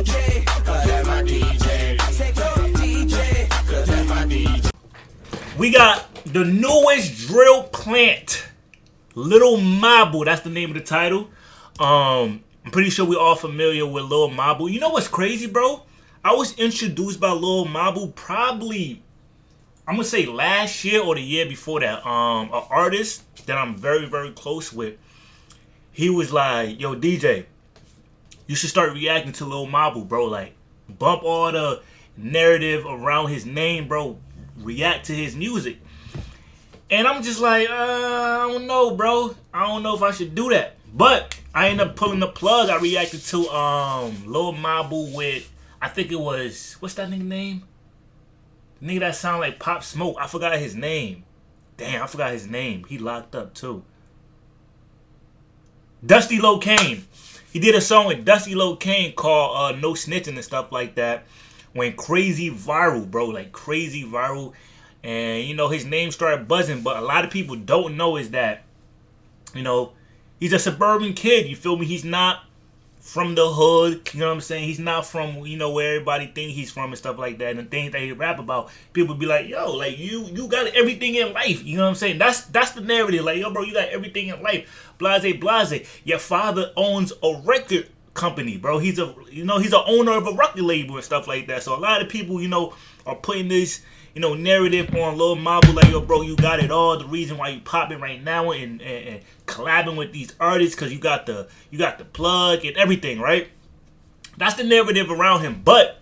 DJ, cause that's my DJ. I said go DJ, cause that's my DJ. We got the newest drill plant, Lil Mabu. That's the name of the title. I'm pretty sure we all familiar with Lil Mabu. You know what's crazy, bro? I was introduced by Lil Mabu probably, I'm gonna say last year or the year before that. An artist that I'm very, very close with, he was like, yo, DJ, you should start reacting to Lil Mabu, bro. Like, bump all the narrative around his name, bro. React to his music. And I'm just like, I don't know, bro. I don't know if I should do that. But I ended up pulling the plug. I reacted to Lil Mabu with, I think it was, what's that nigga name? The nigga that sound like Pop Smoke. I forgot his name. Damn, I forgot his name. He locked up too. Dusty Lil Kane. He did a song with Dusty Lil Kane called No Snitching and stuff like that. Went crazy viral, bro. Like crazy viral. And, you know, his name started buzzing. But a lot of people don't know is that, you know, he's a suburban kid. You feel me? He's not from the hood. You know what I'm saying? He's not from, you know, where everybody think he's from and stuff like that. And the things that he rap about, people be like, yo, like, you got everything in life. You know what I'm saying? That's the narrative. Like, yo, bro, you got everything in life. Blase, blase. Your father owns a record company, bro. He's a owner of a record label and stuff like that. So a lot of people, you know, are putting this, you know, narrative on Lil Mabu, like, yo, bro, you got it all. The reason why you popping right now and collabing with these artists, because you got the plug and everything, right? That's the narrative around him. But,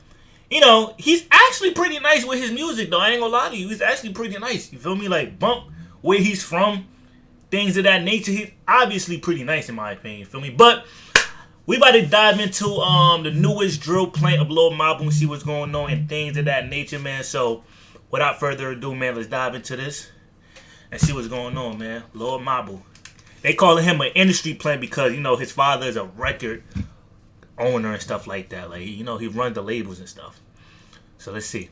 you know, he's actually pretty nice with his music, though. I ain't gonna lie to you. He's actually pretty nice. You feel me? Like, bump where he's from, things of that nature. He's obviously pretty nice, in my opinion. You feel me? But we about to dive into the newest drill plant of Lil Mabu and see what's going on and things of that nature, man. So, without further ado, man, let's dive into this and see what's going on, man. Lil Mabu. They calling him an industry plant because, you know, his father is a record owner and stuff like that. Like, you know, he runs the labels and stuff. So let's see.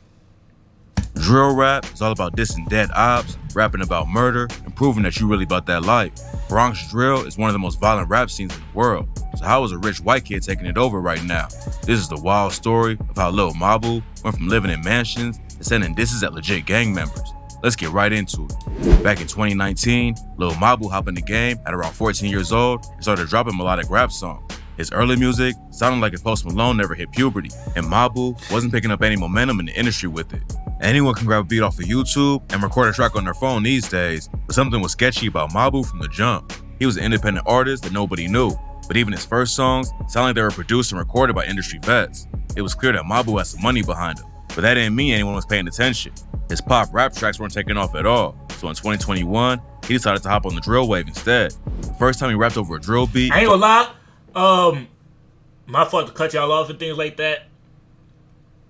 Drill rap is all about dissing dead ops, rapping about murder, and proving that you really about that life. Bronx drill is one of the most violent rap scenes in the world. So how is a rich white kid taking it over right now? This is the wild story of how Lil Mabu went from living in mansions to sending disses at legit gang members. Let's get right into it. Back in 2019, Lil Mabu hopped in the game at around 14 years old and started dropping melodic rap songs. His early music sounded like if Post Malone never hit puberty, and Mabu wasn't picking up any momentum in the industry with it. Anyone can grab a beat off of YouTube and record a track on their phone these days, but something was sketchy about Mabu from the jump. He was an independent artist that nobody knew, but even his first songs sounded like they were produced and recorded by industry vets. It was clear that Mabu had some money behind him, but that didn't mean anyone was paying attention. His pop rap tracks weren't taking off at all, so in 2021, he decided to hop on the drill wave instead. The first time he rapped over a drill beat— I ain't gonna lie, my fault to cut y'all off and things like that,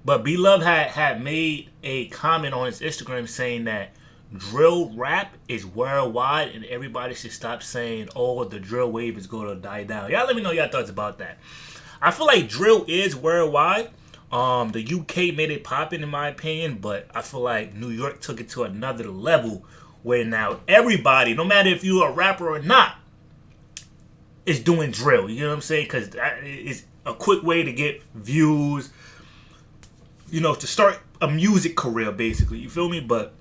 but B-Love had made a comment on his Instagram saying that drill rap is worldwide and everybody should stop saying, oh, the drill wave is gonna die down. Y'all let me know your thoughts about that. I feel like drill is worldwide. The UK made it poppin', in my opinion, but I feel like New York took it to another level where now everybody, no matter if you're a rapper or not, is doing drill. You know what I'm saying? Because it's a quick way to get views, you know, to start a music career, basically. You feel me? But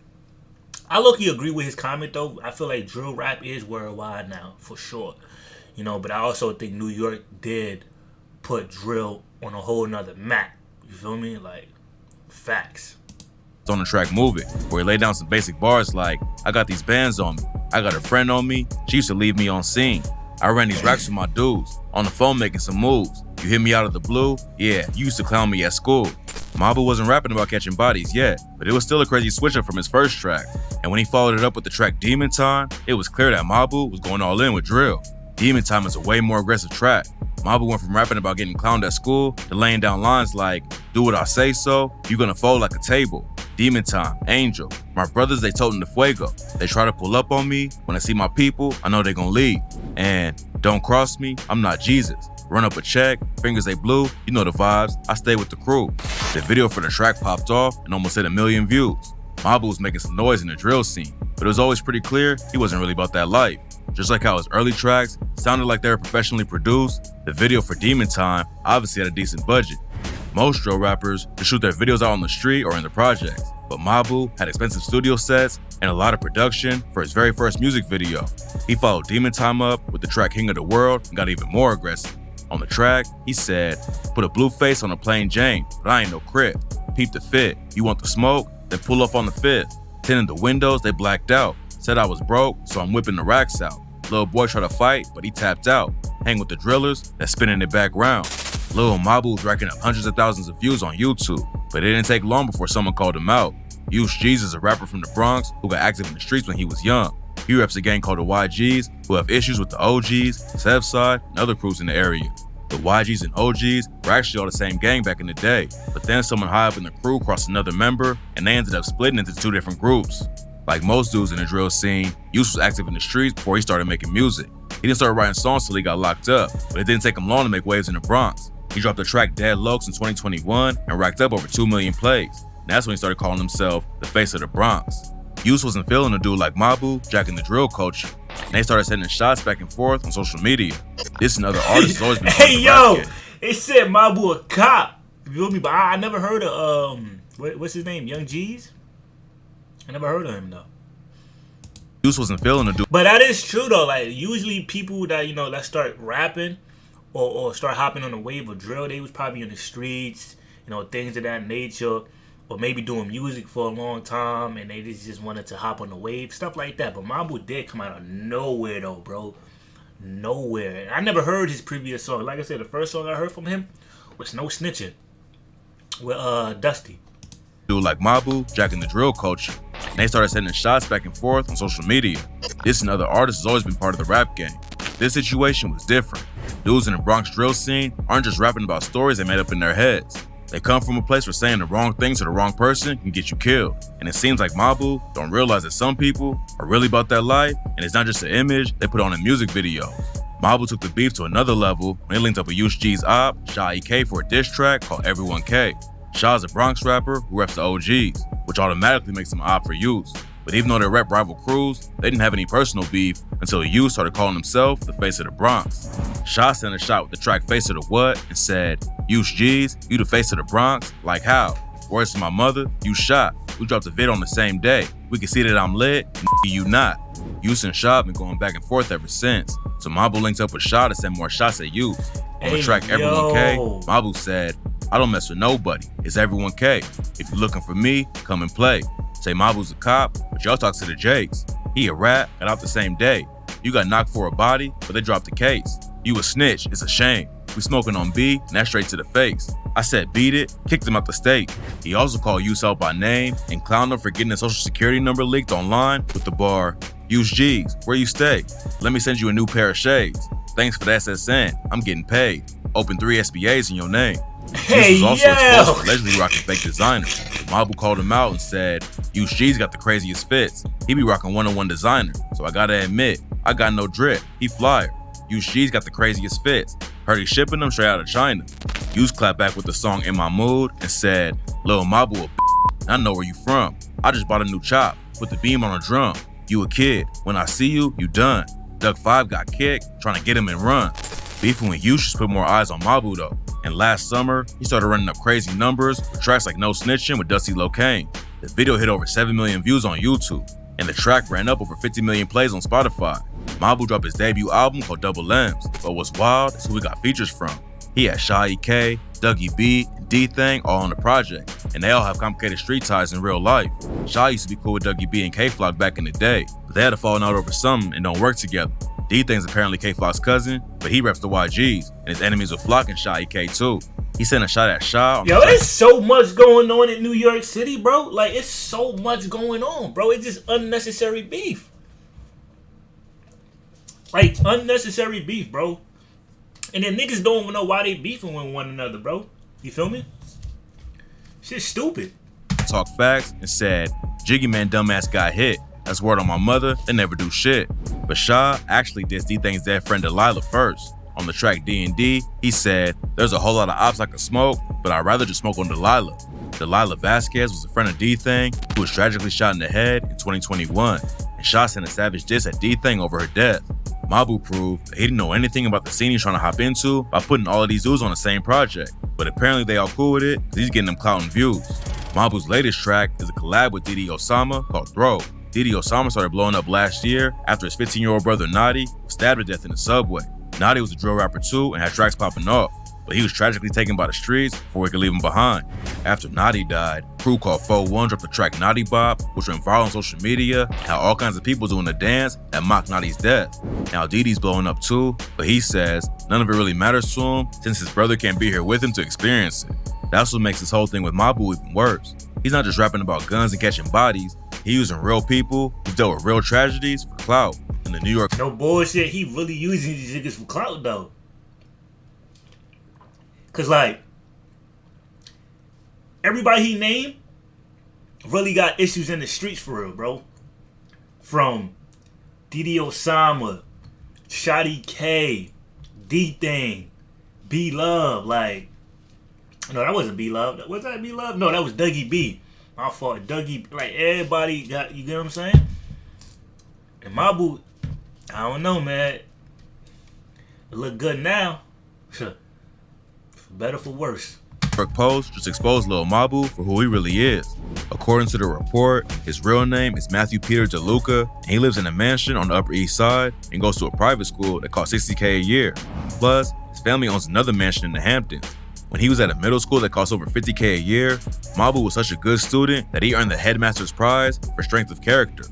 I low-key agree with his comment, though. I feel like drill rap is worldwide now, for sure. You know, but I also think New York did put drill on a whole nother map. You feel me? Like, facts. on the track Move It, where he laid down some basic bars like, I got these bands on me, I got a friend on me, she used to leave me on scene. I ran these racks with my dudes, on the phone making some moves. You hit me out of the blue? Yeah, you used to clown me at school. Mabu wasn't rapping about catching bodies yet, but it was still a crazy switch up from his first track. And when he followed it up with the track Demon Time, it was clear that Mabu was going all in with drill. Demon Time is a way more aggressive track. Mabu went from rapping about getting clowned at school to laying down lines like, do what I say so, you gonna fold like a table. Demon Time, Angel, my brothers, they toting the fuego. They try to pull up on me, when I see my people, I know they gonna leave. And don't cross me, I'm not Jesus. Run up a check, fingers they blue, you know the vibes, I stay with the crew. The video for the track popped off and almost hit 1 million views. Mabu was making some noise in the drill scene, but it was always pretty clear he wasn't really about that life. Just like how his early tracks sounded like they were professionally produced, the video for Demon Time obviously had a decent budget. Most drill rappers could shoot their videos out on the street or in the projects, but Mabu had expensive studio sets and a lot of production for his very first music video. He followed Demon Time up with the track King of the World and got even more aggressive. On the track, he said, "Put a blue face on a plain Jane, but I ain't no crip. Peep the fit, you want the smoke? Then pull up on the 5th. Tinted the windows, they blacked out. Said I was broke, so I'm whipping the racks out. Little boy tried to fight, but he tapped out. Hang with the drillers, that's spinning it back round." Lil Mabu was racking up hundreds of thousands of views on YouTube, but it didn't take long before someone called him out. Yush G's is a rapper from the Bronx who got active in the streets when he was young. He reps a gang called the YGs who have issues with the OGs, Sevside, and other crews in the area. The YGs and OGs were actually all the same gang back in the day, but then someone high up in the crew crossed another member and they ended up splitting into 2 different groups. Like most dudes in the drill scene, Yush was active in the streets before he started making music. He didn't start writing songs till he got locked up, but it didn't take him long to make waves in the Bronx. He dropped the track Dead Lokes in 2021 and racked up over 2 million plays. And that's when he started calling himself the face of the Bronx. Yush wasn't feeling a dude like Mabu jacking the drill culture, and they started sending shots back and forth on social media. This and other artists has always been Hey yo, it said Mabu a cop. You feel me? But I never heard of what's his name? Young G's? I never heard of him though. Yush wasn't feeling a dude. But that is true though. Like usually people that that start rapping or start hopping on the wave of drill, they was probably in the streets, things of that nature, or maybe doing music for a long time and they just wanted to hop on the wave, stuff like that. But Mabu did come out of nowhere though, bro. Nowhere. I never heard his previous song. Like I said, the first song I heard from him was No Snitching with Dusty. Dude like Mabu jacking the drill culture, and they started sending shots back and forth on social media. This and other artists has always been part of the rap game. This situation was different. Dudes in the Bronx drill scene aren't just rapping about stories they made up in their heads. They come from a place where saying the wrong thing to the wrong person can get you killed. And it seems like Mabu don't realize that some people are really about that life, and it's not just an image they put on in music videos. Mabu took the beef to another level when he linked up with Yush G's op, Sha EK, for a diss track called Everyone K. Shaw's a Bronx rapper who reps the OGs, which automatically makes him op for Yush. But even though they rep rival crews, they didn't have any personal beef until Yush started calling himself the face of the Bronx. Sha sent a shot with the track Face of the What and said, "Yush G's, you the face of the Bronx? Like how? Words to my mother, you shot. We dropped a vid on the same day. We can see that I'm lit, and you not." Yush and Sha been going back and forth ever since. So Mabu linked up with Sha to send more shots at Yush. On the track Everyone K, Mabu said, "I don't mess with nobody. It's Everyone K. If you're looking for me, come and play. Say Mabu's a cop, but y'all talk to the Jakes. He a rat, got out the same day. You got knocked for a body, but they dropped the case. You a snitch, it's a shame. We smoking on B, and that's straight to the face. I said beat it, kicked him out the state." He also called Yush out by name and clowned him for getting his social security number leaked online with the bar, "Yush G's, where you stay? Let me send you a new pair of shades. Thanks for the SSN, I'm getting paid. Open 3 SBAs in your name." Hey, Yush was also exposed for yo! allegedly rocking fake designers. Mabu called him out and said, "Yush G's got the craziest fits. He be rocking one-on-one designer, so I gotta admit, I got no drip. He flyer. Yush G's got the craziest fits. Heard he shipping them straight out of China." Yush clapped back with the song In My Mood and said, "Lil Mabu a I know where you from. I just bought a new chop. Put the beam on a drum. You a kid. When I see you, you done. Duck 5 got kicked, trying to get him and run." Beefing with Yush just put more eyes on Mabu though. And last summer, he started running up crazy numbers with tracks like No Snitching with Dusty Locane. The video hit over 7 million views on YouTube, and the track ran up over 50 million plays on Spotify. Mabu dropped his debut album called Double M's, but what's wild is who we got features from. He had Sha EK, Dougie B, and D-Thang all on the project, and they all have complicated street ties in real life. Sha used to be cool with Dougie B and K-Flock back in the day, but they had to fall out over something and don't work together. D-Thang's apparently K-Flock's cousin, but he reps the YGs, and his enemies with Flock and Sha EK too. He sent a shot at Sha. Yo, there's so much going on in New York City, bro. Like, it's so much going on, bro. It's just unnecessary beef. Like, unnecessary beef, bro. And then niggas don't even know why they beefing with one another, bro. You feel me? Shit's stupid. Talk facts and said, "Jiggy Man dumbass got hit. That's word on my mother, they never do shit." But Sha actually dissed D-Thang's dead friend Delilah first. On the track D&D, he said, "There's a whole lot of ops I could smoke, but I'd rather just smoke on Delilah." Delilah Vasquez was a friend of D-Thang who was tragically shot in the head in 2021, and Sha sent a savage diss at D-Thang over her death. Mabu proved that he didn't know anything about the scene he's trying to hop into by putting all of these dudes on the same project. But apparently they all cool with it because he's getting them clout and views. Mabu's latest track is a collab with Didi Osama called Throw. Didi Osama started blowing up last year after his 15-year-old brother Nadi was stabbed to death in the subway. Nadi was a drill rapper too and had tracks popping off, but he was tragically taken by the streets before he could leave him behind. After Nadi died, crew called 4-1 dropped the track Nadi Bop, which went viral on social media and had all kinds of people doing the dance that mocked Nadi's death. Now Didi's blowing up too, but he says none of it really matters to him since his brother can't be here with him to experience it. That's what makes this whole thing with Mabu even worse. He's not just rapping about guns and catching bodies, he's using real people who've dealt with real tragedies for clout. In the New York... No bullshit, he really using these niggas for clout though. Cause like, everybody he named really got issues in the streets for real, bro. From Didi Osama, Shotty K, D-Thing, B-Love, like, no, that wasn't B-Love. Was that B-Love? No, that was Dougie B. My fault. Dougie, like, everybody got, you get what I'm saying? And Mabu, I don't know, man. It look good now. For better, for worse. Post just exposed Lil Mabu for who he really is. According to the report, his real name is Matthew Peter DeLuca, and he lives in a mansion on the Upper East Side and goes to a private school that costs $60K a year. Plus, his family owns another mansion in the Hamptons. When he was at a middle school that cost over $50K a year, Mabu was such a good student that he earned the headmaster's prize for strength of character.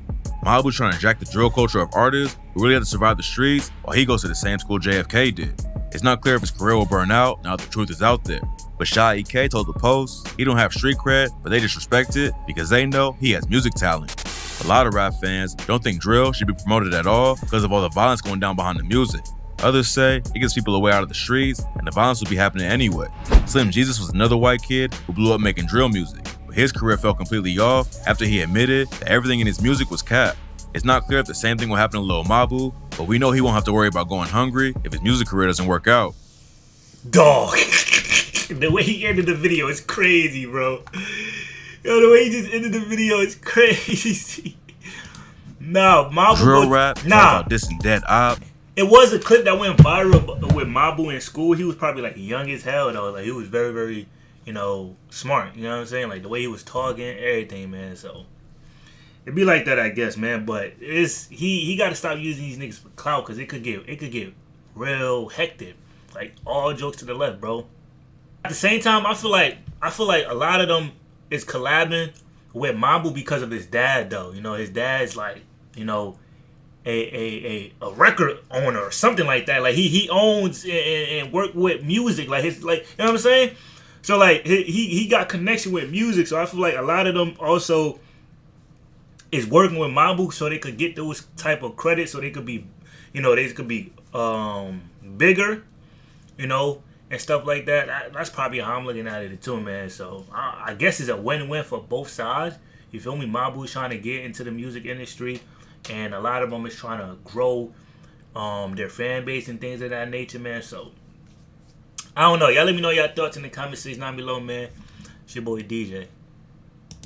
Mabu's trying to jack the drill culture of artists who really had to survive the streets while he goes to the same school JFK did. It's not clear if his career will burn out now that the truth is out there. But Shy EK told the Post he don't have street cred, but they just respect it because they know he has music talent. A lot of rap fans don't think drill should be promoted at all because of all the violence going down behind the music. Others say it gets people away out of the streets and the violence will be happening anyway. Slim Jesus was another white kid who blew up making drill music, but his career fell completely off after he admitted that everything in his music was cap. It's not clear if the same thing will happen to Lil Mabu, but we know he won't have to worry about going hungry if his music career doesn't work out. Dog. The way he ended the video is crazy, bro. Yo, the way he just ended the video is crazy. Nah, Mabu. Drill rap, nah. About dissing dead op. It was a clip that went viral with Mabu in school. He was probably like young as hell though. Like he was very, very, smart. You know what I'm saying? Like the way he was talking, everything, man. So it'd be like that, I guess, man. But he got to stop using these niggas for clout because it could get real hectic. Like all jokes to the left, bro. At the same time, I feel like a lot of them is collabing with Mabu because of his dad, though. His dad's like, a record owner or something like that. Like he owns and work with music. Like his, like, you know what I'm saying? So like he got connection with music. So I feel like a lot of them also is working with Mabu so they could get those type of credits, so they could be, bigger, and stuff like that. That's probably how I'm looking at it too, man. So I guess it's a win-win for both sides. You feel me? Mabu's trying to get into the music industry, and a lot of them is trying to grow their fan base and things of that nature, man. So I don't know. Y'all let me know your thoughts in the comment section down below, man. It's your boy DJ.